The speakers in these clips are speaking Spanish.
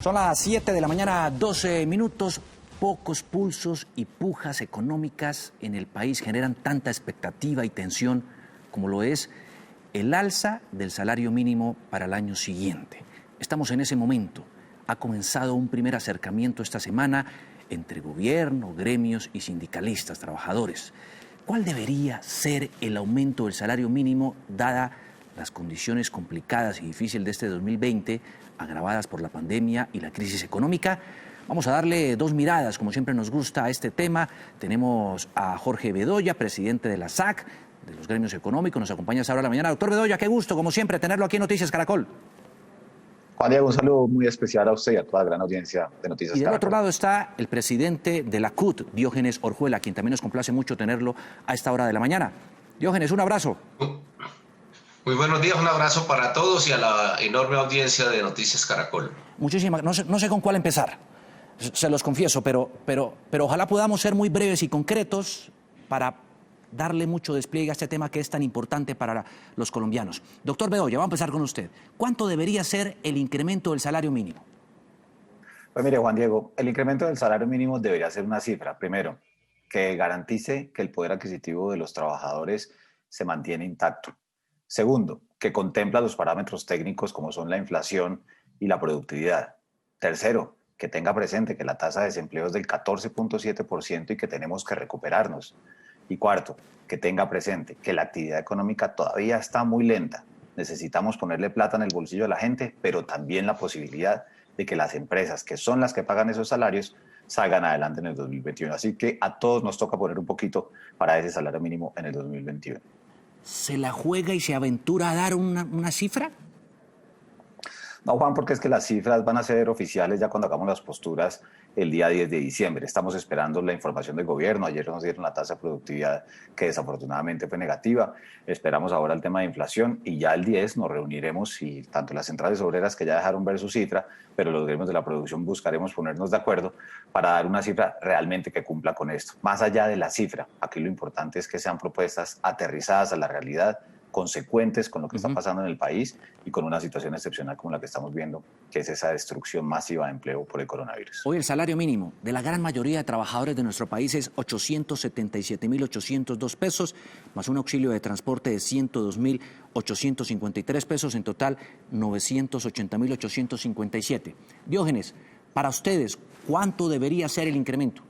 Son las 7 de la mañana, 12 minutos. Pocos pulsos y pujas económicas en el país generan tanta expectativa y tensión como lo es el alza del salario mínimo para el año siguiente. Estamos en ese momento. Ha comenzado un primer acercamiento esta semana entre gobierno, gremios y sindicalistas, trabajadores. ¿Cuál debería ser el aumento del salario mínimo dada las condiciones complicadas y difíciles de este 2020, agravadas por la pandemia y la crisis económica? Vamos a darle dos miradas, como siempre nos gusta, a este tema. Tenemos a Jorge Bedoya, presidente de la SAC, de los gremios económicos. Nos acompaña a esta hora de la mañana. Doctor Bedoya, qué gusto, como siempre, tenerlo aquí en Noticias Caracol. Juan Diego, un saludo muy especial a usted y a toda la gran audiencia de Noticias Caracol. Y del otro lado está el presidente de la CUT, Diógenes Orjuela, quien también nos complace mucho tenerlo a esta hora de la mañana. Diógenes, un abrazo. Muy buenos días, un abrazo para todos y a la enorme audiencia de Noticias Caracol. Muchísimas, no sé con cuál empezar, se los confieso, pero ojalá podamos ser muy breves y concretos para darle mucho despliegue a este tema que es tan importante para los colombianos. Doctor Bedoya, vamos a empezar con usted. ¿Cuánto debería ser el incremento del salario mínimo? Pues mire, Juan Diego, el incremento del salario mínimo debería ser una cifra, primero, que garantice que el poder adquisitivo de los trabajadores se mantiene intacto. Segundo, que contempla los parámetros técnicos como son la inflación y la productividad. Tercero, que tenga presente que la tasa de desempleo es del 14.7% y que tenemos que recuperarnos. Y cuarto, que tenga presente que la actividad económica todavía está muy lenta. Necesitamos ponerle plata en el bolsillo de la gente, pero también la posibilidad de que las empresas, que son las que pagan esos salarios, salgan adelante en el 2021. Así que a todos nos toca poner un poquito para ese salario mínimo en el 2021. ¿Se la juega y se aventura a dar una cifra? No, Juan, porque es que las cifras van a ser oficiales ya cuando hagamos las posturas el día 10 de diciembre. Estamos esperando la información del gobierno. Ayer nos dieron la tasa de productividad que desafortunadamente fue negativa. Esperamos ahora el tema de inflación y ya el 10 nos reuniremos y tanto las centrales obreras que ya dejaron ver su cifra, pero los gremios de la producción buscaremos ponernos de acuerdo para dar una cifra realmente que cumpla con esto. Más allá de la cifra, aquí lo importante es que sean propuestas aterrizadas a la realidad, consecuentes con lo que está pasando en el país y con una situación excepcional como la que estamos viendo, que es esa destrucción masiva de empleo por el coronavirus. Hoy el salario mínimo de la gran mayoría de trabajadores de nuestro país es 877.802 pesos, más un auxilio de transporte de 102.853 pesos, en total 980.857. Diógenes, para ustedes, ¿cuánto debería ser el incremento?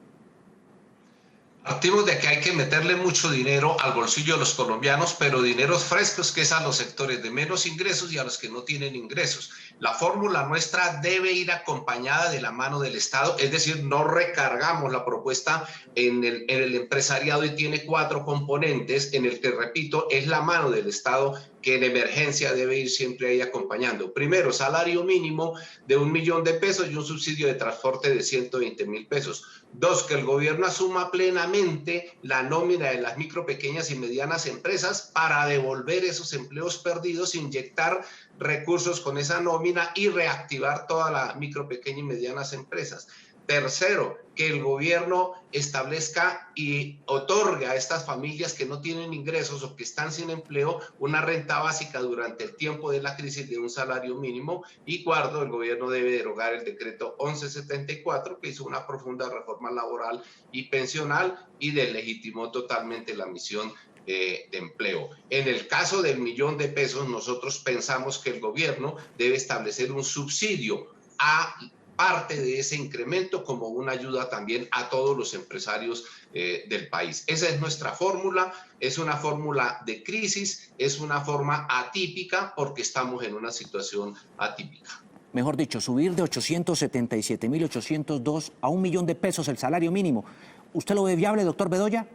Partimos de que hay que meterle mucho dinero al bolsillo de los colombianos, pero dineros frescos, que es a los sectores de menos ingresos y a los que no tienen ingresos. La fórmula nuestra debe ir acompañada de la mano del Estado, es decir, no recargamos la propuesta en el empresariado y tiene 4 componentes en el que, repito, es la mano del Estado que en emergencia debe ir siempre ahí acompañando. Primero, salario mínimo de $1.000.000 y un subsidio de transporte de 120.000 pesos. 2, que el gobierno asuma plenamente la nómina de las micro, pequeñas y medianas empresas para devolver esos empleos perdidos, inyectar recursos con esa nómina y reactivar todas las micro, pequeñas y medianas empresas. Tercero, que el gobierno establezca y otorgue a estas familias que no tienen ingresos o que están sin empleo una renta básica durante el tiempo de la crisis de un salario mínimo. Y cuarto, el gobierno debe derogar el decreto 1174, que hizo una profunda reforma laboral y pensional y deslegitimó totalmente la misión de empleo. En el caso del $1.000.000, nosotros pensamos que el gobierno debe establecer un subsidio a parte de ese incremento como una ayuda también a todos los empresarios del país. Esa es nuestra fórmula, es una fórmula de crisis, es una forma atípica porque estamos en una situación atípica. Mejor dicho, subir de 877.802 a $1.000.000 el salario mínimo. ¿Usted lo ve viable, doctor Bedoya?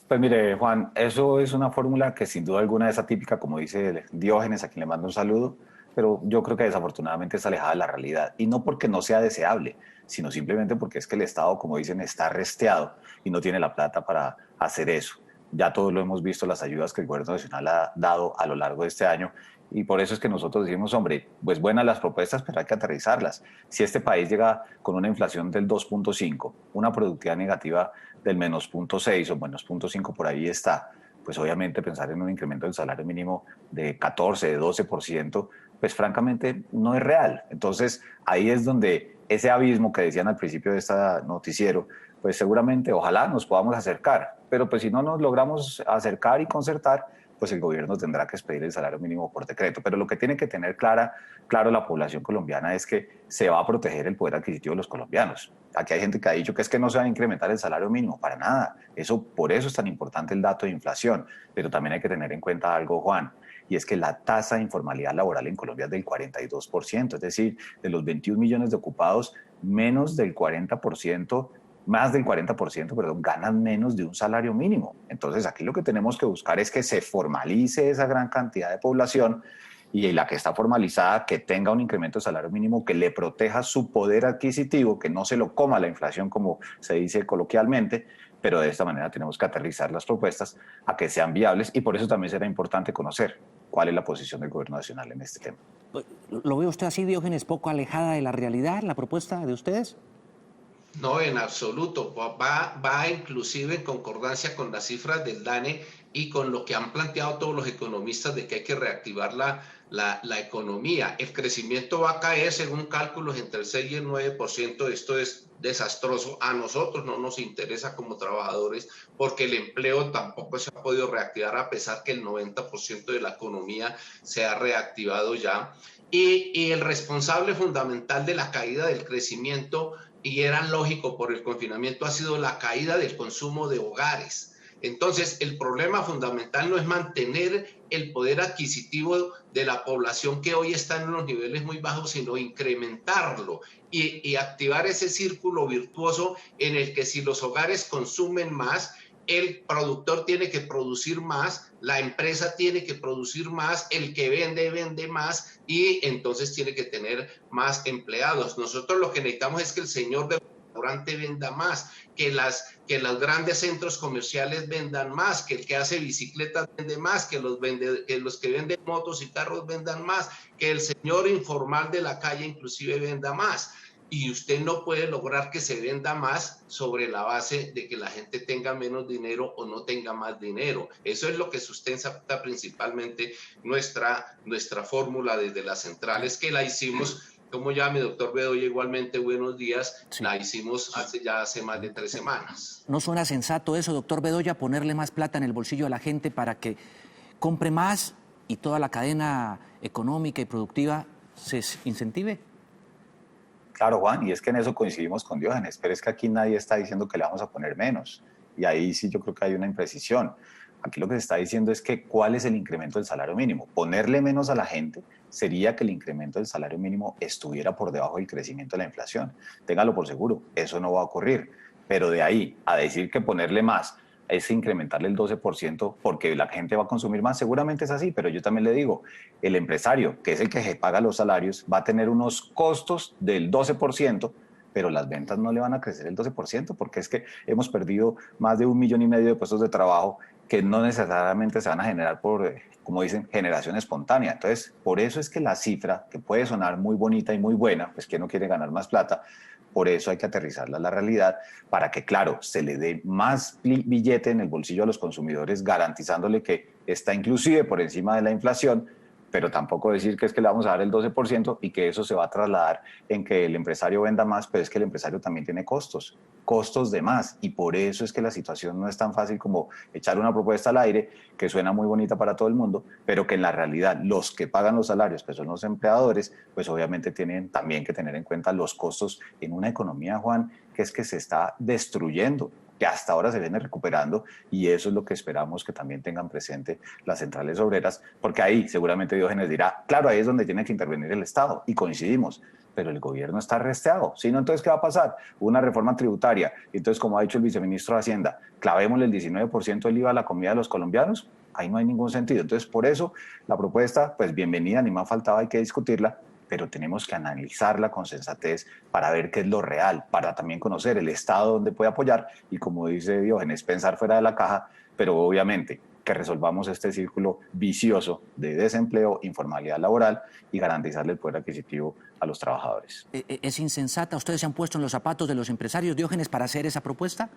Pues mire, Juan, eso es una fórmula que sin duda alguna es atípica, como dice Diógenes, a quien le mando un saludo, pero yo creo que desafortunadamente es alejada de la realidad. Y no porque no sea deseable, sino simplemente porque es que el Estado, como dicen, está resteado y no tiene la plata para hacer eso. Ya todos lo hemos visto, las ayudas que el gobierno nacional ha dado a lo largo de este año, y por eso es que nosotros decimos, hombre, pues buenas las propuestas, pero hay que aterrizarlas. Si este país llega con una inflación del 2.5, una productividad negativa del menos 0.6 o menos 0.5, por ahí está, pues obviamente pensar en un incremento del salario mínimo de 14, de 12%, pues francamente no es real. Entonces ahí es donde ese abismo que decían al principio de este noticiero, pues seguramente ojalá nos podamos acercar, pero pues si no nos logramos acercar y concertar, pues el gobierno tendrá que expedir el salario mínimo por decreto. Pero lo que tiene que tener claro la población colombiana es que se va a proteger el poder adquisitivo de los colombianos. Aquí hay gente que ha dicho que es que no se va a incrementar el salario mínimo, para nada. Por eso es tan importante el dato de inflación. Pero también hay que tener en cuenta algo, Juan, y es que la tasa de informalidad laboral en Colombia es del 42%, es decir, de los 21 millones de ocupados, menos del 40%, más del 40%, perdón, ganan menos de un salario mínimo. Entonces aquí lo que tenemos que buscar es que se formalice esa gran cantidad de población y la que está formalizada que tenga un incremento de salario mínimo que le proteja su poder adquisitivo, que no se lo coma la inflación como se dice coloquialmente, pero de esta manera tenemos que aterrizar las propuestas a que sean viables y por eso también será importante conocer cuál es la posición del gobierno nacional en este tema. ¿Lo ve usted así, Diógenes, poco alejada de la realidad, la propuesta de ustedes? No, en absoluto. Va inclusive en concordancia con las cifras del DANE y con lo que han planteado todos los economistas de que hay que reactivar la economía. El crecimiento va a caer, según cálculos, entre el 6 y el 9%. Esto es desastroso. A nosotros no nos interesa como trabajadores porque el empleo tampoco se ha podido reactivar a pesar que el 90% de la economía se ha reactivado ya. Y el responsable fundamental de la caída del crecimiento, y era lógico por el confinamiento, ha sido la caída del consumo de hogares. Entonces, el problema fundamental no es mantener el poder adquisitivo de la población que hoy está en unos niveles muy bajos, sino incrementarlo y activar ese círculo virtuoso en el que si los hogares consumen más, el productor tiene que producir más, la empresa tiene que producir más, el que vende más y entonces tiene que tener más empleados. Nosotros lo que necesitamos es que el señor del restaurante venda más, que los grandes centros comerciales vendan más, que el que hace bicicletas vende más, que los que venden motos y carros vendan más, que el señor informal de la calle inclusive venda más. Y usted no puede lograr que se venda más sobre la base de que la gente tenga menos dinero o no tenga más dinero. Eso es lo que sustenta principalmente nuestra fórmula desde las centrales, que la hicimos, como llame, doctor Bedoya, igualmente buenos días, sí. La hicimos hace más de 3 semanas. ¿No suena sensato eso, doctor Bedoya, ponerle más plata en el bolsillo a la gente para que compre más y toda la cadena económica y productiva se incentive? Claro, Juan, y es que en eso coincidimos con Diógenes, pero es que aquí nadie está diciendo que le vamos a poner menos. Y ahí sí yo creo que hay una imprecisión. Aquí lo que se está diciendo es que ¿cuál es el incremento del salario mínimo? Ponerle menos a la gente sería que el incremento del salario mínimo estuviera por debajo del crecimiento de la inflación. Téngalo por seguro, eso no va a ocurrir. Pero de ahí a decir que ponerle más es incrementarle el 12% porque la gente va a consumir más, seguramente es así, pero yo también le digo, el empresario, que es el que paga los salarios, va a tener unos costos del 12%, pero las ventas no le van a crecer el 12%, porque es que hemos perdido más de 1,5 millones de puestos de trabajo que no necesariamente se van a generar por, como dicen, generación espontánea. Entonces, por eso es que la cifra, que puede sonar muy bonita y muy buena, pues que no quiere ganar más plata, por eso hay que aterrizarla a la realidad para que, claro, se le dé más billete en el bolsillo a los consumidores, garantizándole que está inclusive por encima de la inflación, pero tampoco decir que es que le vamos a dar el 12% y que eso se va a trasladar en que el empresario venda más, pero es que el empresario también tiene costos de más, y por eso es que la situación no es tan fácil como echar una propuesta al aire que suena muy bonita para todo el mundo, pero que en la realidad los que pagan los salarios, que son los empleadores, pues obviamente tienen también que tener en cuenta los costos en una economía, Juan, que es que se está destruyendo, que hasta ahora se viene recuperando, y eso es lo que esperamos que también tengan presente las centrales obreras, porque ahí seguramente Diógenes dirá, claro, ahí es donde tiene que intervenir el Estado, y coincidimos, pero el gobierno está resteado. Si no, entonces, ¿qué va a pasar? Una reforma tributaria, y entonces, como ha dicho el viceministro de Hacienda, clavémosle el 19% del IVA a la comida de los colombianos, ahí no hay ningún sentido. Entonces, por eso, la propuesta, pues bienvenida, ni más faltaba, hay que discutirla, pero tenemos que analizarla con sensatez para ver qué es lo real, para también conocer el Estado donde puede apoyar y, como dice Diógenes, pensar fuera de la caja, pero obviamente que resolvamos este círculo vicioso de desempleo, informalidad laboral y garantizarle el poder adquisitivo a los trabajadores. ¿Es insensata? ¿Ustedes se han puesto en los zapatos de los empresarios, Diógenes, para hacer esa propuesta?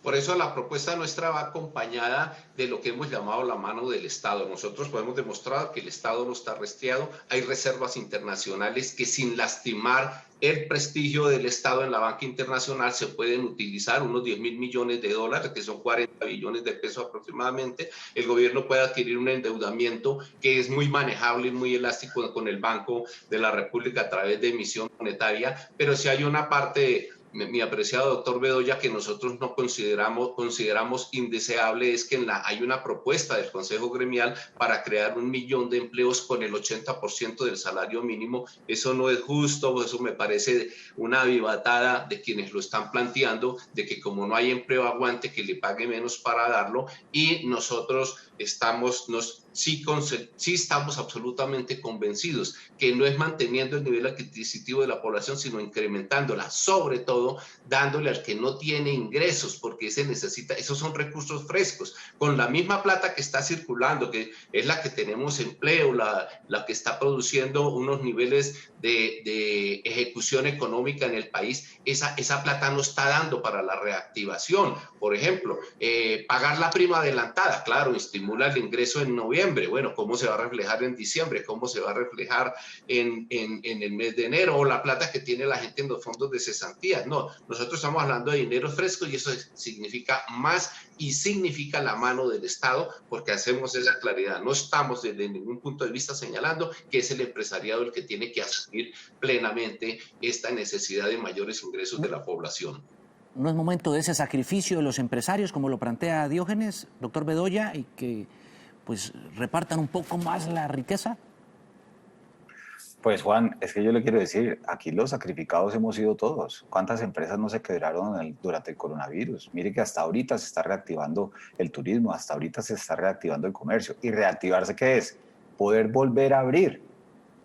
Por eso la propuesta nuestra va acompañada de lo que hemos llamado la mano del Estado. Nosotros podemos demostrar que el Estado no está restreado, hay reservas internacionales que sin lastimar el prestigio del Estado en la banca internacional se pueden utilizar unos 10.000 millones de dólares, que son 40 billones de pesos aproximadamente. El gobierno puede adquirir un endeudamiento que es muy manejable y muy elástico con el Banco de la República a través de emisión monetaria, pero si hay una parte, mi apreciado doctor Bedoya, que nosotros no consideramos indeseable, es que hay una propuesta del Consejo Gremial para crear 1 millón de empleos con el 80% del salario mínimo. Eso no es justo, eso me parece una vivatada de quienes lo están planteando, de que como no hay empleo aguante, que le pague menos para darlo, y nosotros sí estamos absolutamente convencidos que no es manteniendo el nivel adquisitivo de la población, sino incrementándola, sobre todo dándole al que no tiene ingresos, porque esos son recursos frescos, con la misma plata que está circulando, que es la que tenemos empleo, la que está produciendo unos niveles de ejecución económica en el país, esa plata no está dando para la reactivación. Por ejemplo, pagar la prima adelantada, claro, estimula el ingreso en noviembre. Bueno, ¿cómo se va a reflejar en diciembre? ¿Cómo se va a reflejar en el mes de enero? O la plata que tiene la gente en los fondos de cesantías. No, nosotros estamos hablando de dinero fresco y eso significa más y significa la mano del Estado, porque hacemos esa claridad. No estamos desde ningún punto de vista señalando que es el empresariado el que tiene que asumir plenamente esta necesidad de mayores ingresos de la población. ¿No es momento de ese sacrificio de los empresarios, como lo plantea Diógenes, doctor Bedoya, y que pues repartan un poco más la riqueza? Pues Juan, es que yo le quiero decir, aquí los sacrificados hemos sido todos. ¿Cuántas empresas no se quebraron durante el coronavirus? Mire que hasta ahorita se está reactivando el turismo, hasta ahorita se está reactivando el comercio. ¿Y reactivarse qué es? Poder volver a abrir.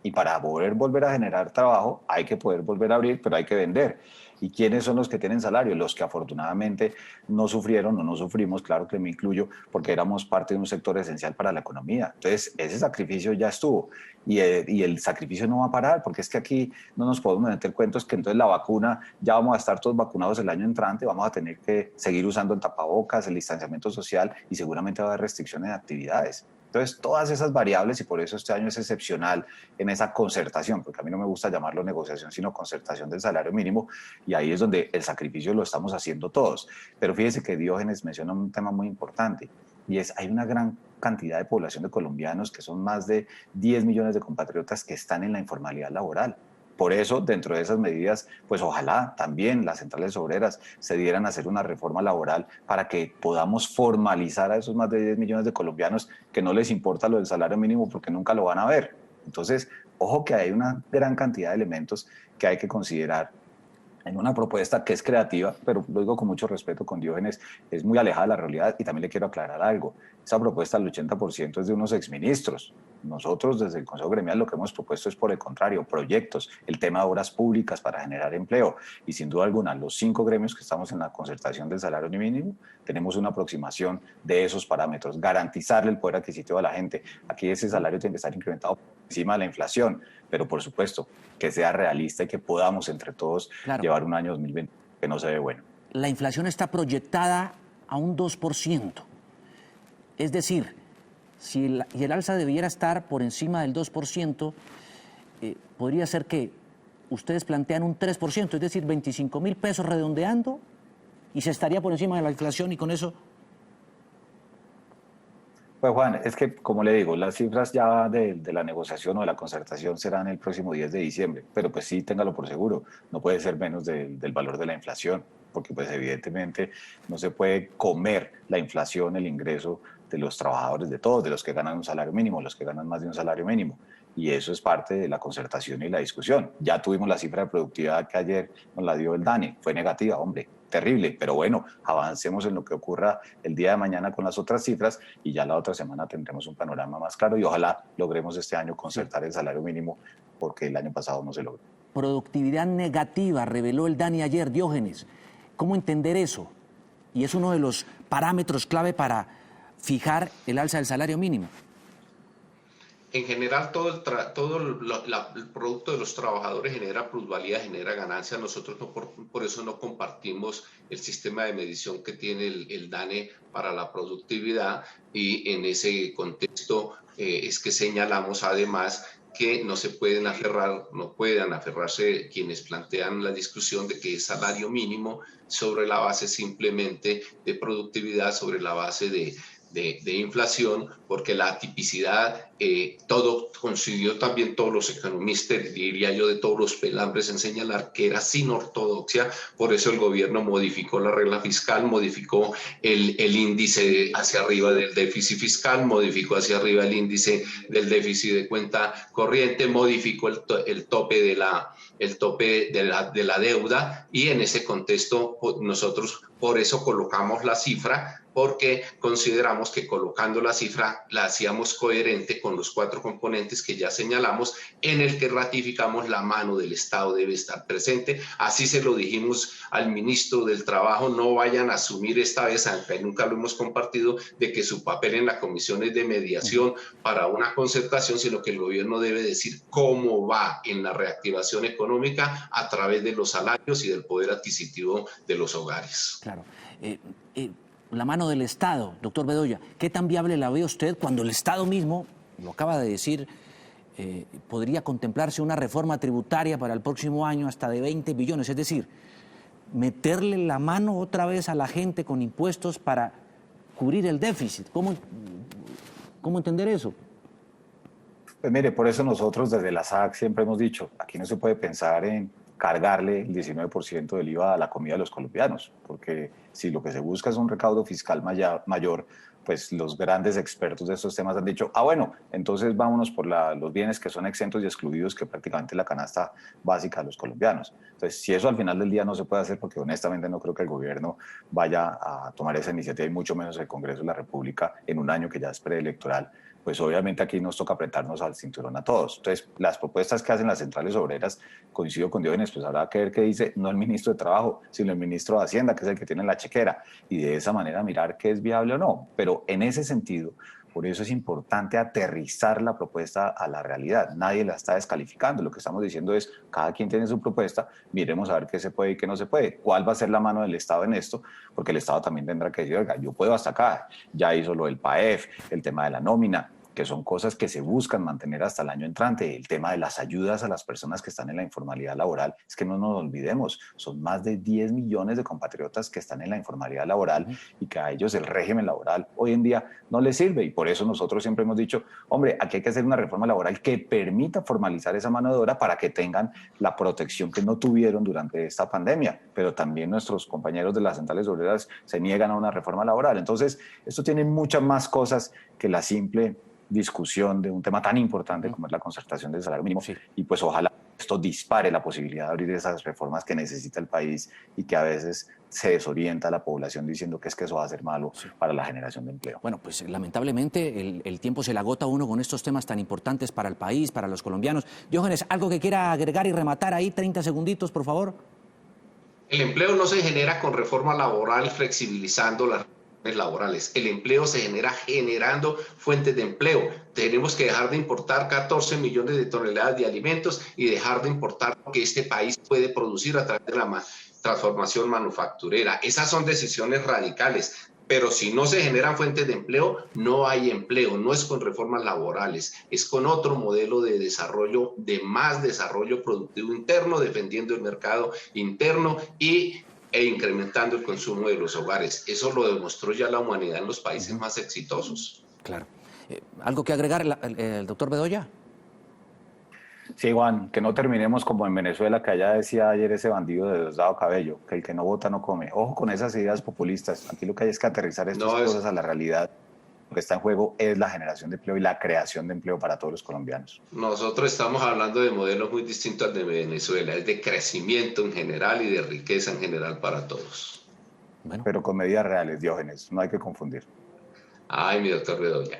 Y para poder volver a generar trabajo hay que poder volver a abrir, pero hay que vender. ¿Y quiénes son los que tienen salario? Los que afortunadamente no sufrieron o no sufrimos, claro que me incluyo, porque éramos parte de un sector esencial para la economía. Entonces, ese sacrificio ya estuvo y el sacrificio no va a parar, porque es que aquí no nos podemos meter cuentos que entonces la vacuna, ya vamos a estar todos vacunados el año entrante, vamos a tener que seguir usando el tapabocas, el distanciamiento social y seguramente va a haber restricciones de actividades. Entonces, todas esas variables, y por eso este año es excepcional en esa concertación, porque a mí no me gusta llamarlo negociación, sino concertación del salario mínimo, y ahí es donde el sacrificio lo estamos haciendo todos. Pero fíjese que Diógenes menciona un tema muy importante, y es, hay una gran cantidad de población de colombianos, que son más de 10 millones de compatriotas que están en la informalidad laboral. Por eso, dentro de esas medidas, pues ojalá también las centrales obreras se dieran a hacer una reforma laboral para que podamos formalizar a esos más de 10 millones de colombianos que no les importa lo del salario mínimo porque nunca lo van a ver. Entonces, ojo que hay una gran cantidad de elementos que hay que considerar en una propuesta que es creativa, pero lo digo con mucho respeto con Diógenes, es muy alejada de la realidad. Y también le quiero aclarar algo, esa propuesta del 80% es de unos exministros. Nosotros desde el Consejo Gremial lo que hemos propuesto es por el contrario, proyectos, el tema de obras públicas para generar empleo, y sin duda alguna los 5 gremios que estamos en la concertación del salario mínimo tenemos una aproximación de esos parámetros, garantizarle el poder adquisitivo a la gente. Aquí ese salario tiene que estar incrementado por encima de la inflación, pero por supuesto que sea realista y que podamos entre todos llevar un año 2020 que no se ve bueno. La inflación está proyectada a un 2%. Es decir, si el alza debiera estar por encima del 2%, podría ser que ustedes plantean un 3%, es decir, 25.000 pesos redondeando, y se estaría por encima de la inflación, y con eso... Pues Juan, es que como le digo, las cifras ya de la negociación o de la concertación serán el próximo 10 de diciembre, pero pues sí, téngalo por seguro, no puede ser menos del valor de la inflación, porque pues evidentemente no se puede comer la inflación, el ingreso de los trabajadores, de todos, de los que ganan un salario mínimo, los que ganan más de un salario mínimo. Y eso es parte de la concertación y la discusión. Ya tuvimos la cifra de productividad que ayer nos la dio el DANE, fue negativa, hombre, terrible, pero bueno, avancemos en lo que ocurra el día de mañana con las otras cifras y ya la otra semana tendremos un panorama más claro y ojalá logremos este año concertar el salario mínimo porque el año pasado no se logró. Productividad negativa, reveló el DANE ayer, Diógenes. ¿Cómo entender eso? Y es uno de los parámetros clave para fijar el alza del salario mínimo. En general, el producto de los trabajadores genera plusvalía, genera ganancia. Nosotros por eso no compartimos el sistema de medición que tiene el DANE para la productividad, y en ese contexto es que señalamos además que no pueden aferrarse quienes plantean la discusión de que es salario mínimo sobre la base simplemente de productividad, sobre la base de inflación, porque la atipicidad, todo coincidió también todos los economistas, diría yo, de todos los pelambres en señalar que era sin ortodoxia. Por eso el gobierno modificó la regla fiscal, modificó el índice hacia arriba del déficit fiscal, modificó hacia arriba el índice del déficit de cuenta corriente, modificó el tope de la deuda, y en ese contexto nosotros por eso colocamos la cifra, porque consideramos que colocando la cifra la hacíamos coherente con los 4 componentes que ya señalamos, en el que ratificamos la mano del Estado debe estar presente. Así se lo dijimos al ministro del Trabajo: no vayan a asumir esta vez, aunque nunca lo hemos compartido, de que su papel en la comisión es de mediación para una concertación, sino que el gobierno debe decir cómo va en la reactivación económica a través de los salarios y del poder adquisitivo de los hogares. Claro. La mano del Estado, doctor Bedoya, ¿qué tan viable la ve usted cuando el Estado mismo, lo acaba de decir, podría contemplarse una reforma tributaria para el próximo año hasta de 20 billones? Es decir, meterle la mano otra vez a la gente con impuestos para cubrir el déficit. ¿Cómo entender eso? Pues mire, por eso nosotros desde la SAC siempre hemos dicho, aquí no se puede pensar en cargarle el 19% del IVA a la comida de los colombianos, porque si lo que se busca es un recaudo fiscal mayor, pues los grandes expertos de estos temas han dicho, bueno, entonces vámonos por los bienes que son exentos y excluidos, que prácticamente es la canasta básica de los colombianos. Entonces, si eso al final del día no se puede hacer, porque honestamente no creo que el gobierno vaya a tomar esa iniciativa, y mucho menos el Congreso de la República en un año que ya es preelectoral, pues obviamente aquí nos toca apretarnos al cinturón a todos. Entonces, las propuestas que hacen las centrales obreras, coincido con Diógenes, pues habrá que ver qué dice no el ministro de Trabajo, sino el ministro de Hacienda, que es el que tiene la chequera, y de esa manera mirar qué es viable o no. Pero en ese sentido, por eso es importante aterrizar la propuesta a la realidad. Nadie la está descalificando. Lo que estamos diciendo es, cada quien tiene su propuesta, miremos a ver qué se puede y qué no se puede. ¿Cuál va a ser la mano del Estado en esto? Porque el Estado también tendrá que decir, oiga, yo puedo hasta acá. Ya hizo lo del PAEF, el tema de la nómina, que son cosas que se buscan mantener hasta el año entrante. El tema de las ayudas a las personas que están en la informalidad laboral, es que no nos olvidemos, son más de 10 millones de compatriotas que están en la informalidad laboral y que a ellos el régimen laboral hoy en día no les sirve, y por eso nosotros siempre hemos dicho, hombre, aquí hay que hacer una reforma laboral que permita formalizar esa mano de obra para que tengan la protección que no tuvieron durante esta pandemia, pero también nuestros compañeros de las centrales obreras se niegan a una reforma laboral. Entonces, esto tiene muchas más cosas que la simple discusión de un tema tan importante como es la concertación del salario mínimo, y pues ojalá esto dispare la posibilidad de abrir esas reformas que necesita el país y que a veces se desorienta a la población diciendo que es que eso va a ser malo para la generación de empleo. Bueno, pues lamentablemente el tiempo se le agota a uno con estos temas tan importantes para el país, para los colombianos. Diógenes, ¿algo que quiera agregar y rematar ahí? 30 segunditos, por favor. El empleo no se genera con reforma laboral flexibilizando las laborales. El empleo se genera generando fuentes de empleo. Tenemos que dejar de importar 14 millones de toneladas de alimentos y dejar de importar lo que este país puede producir a través de la transformación manufacturera. Esas son decisiones radicales, pero si no se generan fuentes de empleo, no hay empleo. No es con reformas laborales, es con otro modelo de desarrollo, de más desarrollo productivo interno, defendiendo el mercado interno e incrementando el consumo de los hogares. Eso lo demostró ya la humanidad en los países más exitosos. Claro. ¿Algo que agregar el doctor Bedoya? Sí, Juan, que no terminemos como en Venezuela, que allá decía ayer ese bandido de Diosdado Cabello, que el que no vota no come. Ojo con esas ideas populistas. Aquí lo que hay es que aterrizar estas cosas a la realidad. Lo que está en juego es la generación de empleo y la creación de empleo para todos los colombianos. Nosotros estamos hablando de modelos muy distintos al de Venezuela, es de crecimiento en general y de riqueza en general para todos. Bueno. Pero con medidas reales, Diógenes, no hay que confundir. Ay, mi doctor Bedoya.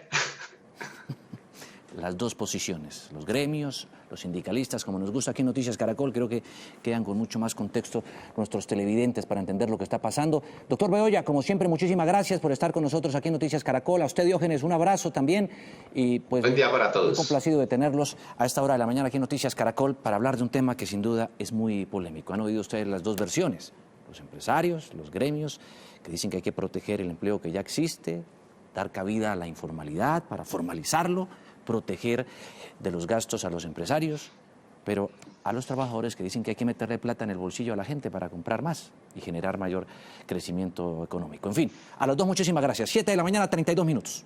las dos posiciones, los gremios, los sindicalistas, como nos gusta aquí en Noticias Caracol. Creo que quedan con mucho más contexto nuestros televidentes para entender lo que está pasando. Doctor Bedoya, como siempre, muchísimas gracias por estar con nosotros aquí en Noticias Caracol. A usted, Diógenes, un abrazo también. Y pues, buen día para todos. Muy complacido de tenerlos a esta hora de la mañana aquí en Noticias Caracol para hablar de un tema que sin duda es muy polémico. Han oído ustedes las dos versiones, los empresarios, los gremios, que dicen que hay que proteger el empleo que ya existe, dar cabida a la informalidad para formalizarlo, proteger de los gastos a los empresarios, pero a los trabajadores que dicen que hay que meterle plata en el bolsillo a la gente para comprar más y generar mayor crecimiento económico. En fin, a los dos muchísimas gracias. 7 de la mañana, 32 minutos.